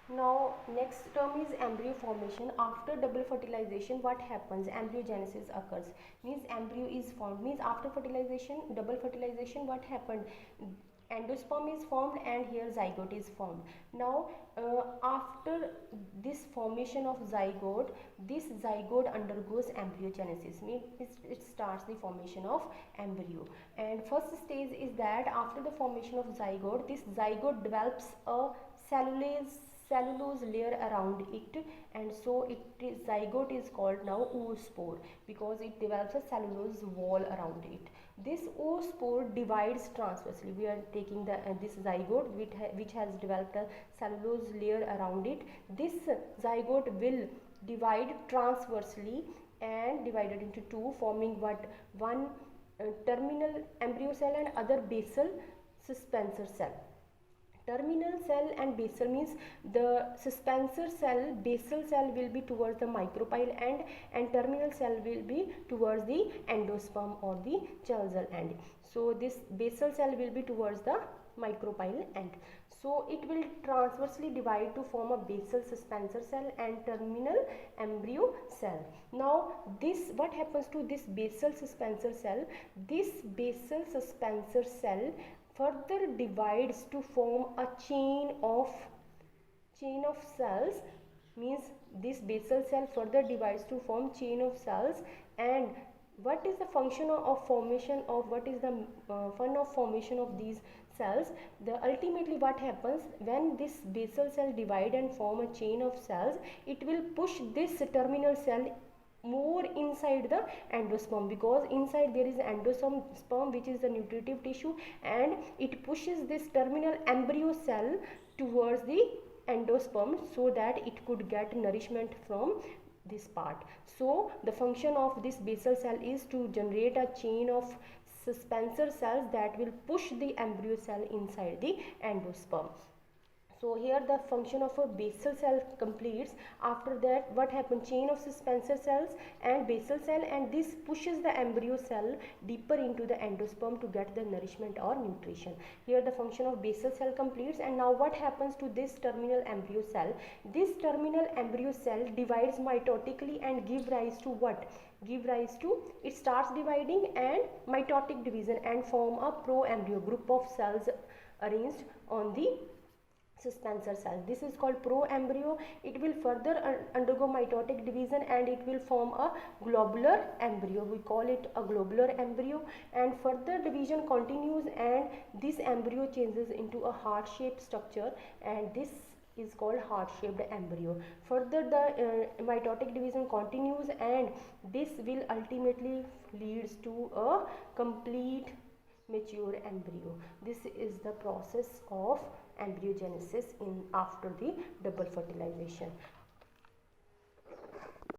Now next term is embryo formation. After double fertilization, what happens? Embryogenesis occurs. Means embryo is formed. Means after fertilization, double fertilization, what happened? Endosperm is formed and here zygote is formed. Now after this formation of zygote, this zygote undergoes embryogenesis. Means it starts the formation of embryo. And first stage is that after the formation of zygote, this zygote develops a cellulose layer around it, and so zygote is called now oospore because it develops a cellulose wall around it. This oospore divides transversely. We are taking this zygote which has developed a cellulose layer around it. This zygote will divide transversely and divided into two, forming what? One terminal embryo cell and other basal suspensor cell. Terminal cell and basal means the suspensor cell, basal cell will be towards the micropyle end and terminal cell will be towards the endosperm or the chasal end. So this basal cell will be towards the micropyle end. So it will transversely divide to form a basal suspensor cell and terminal embryo cell. Now this, what happens to this basal suspensor cell? This basal suspensor cell further divides to form a chain of cells. Means this basal cell further divides to form chain of cells. And what is the function of formation of, what is the fun of formation of these cells? The ultimately what happens when this basal cell divide and form a chain of cells, it will push this terminal cell more inside the endosperm, because inside there is endosperm which is the nutritive tissue, and it pushes this terminal embryo cell towards the endosperm so that it could get nourishment from this part. So the function of this basal cell is to generate a chain of suspensor cells that will push the embryo cell inside the endosperm. So here the function of a basal cell completes. After that what happens? Chain of suspensor cells and basal cell, and this pushes the embryo cell deeper into the endosperm to get the nourishment or nutrition. Here the function of basal cell completes. And now what happens to this terminal embryo cell? This terminal embryo cell divides mitotically and give rise to what? Give rise to, it starts dividing and mitotic division and form a proembryo, group of cells arranged on the suspensor cell. This is called proembryo. It will further undergo mitotic division and it will form a globular embryo. We call it a globular embryo, and further division continues and this embryo changes into a heart-shaped structure, and this is called heart-shaped embryo. Further the mitotic division continues and this will ultimately leads to a complete mature embryo. This is the process of embryogenesis in after the double fertilization.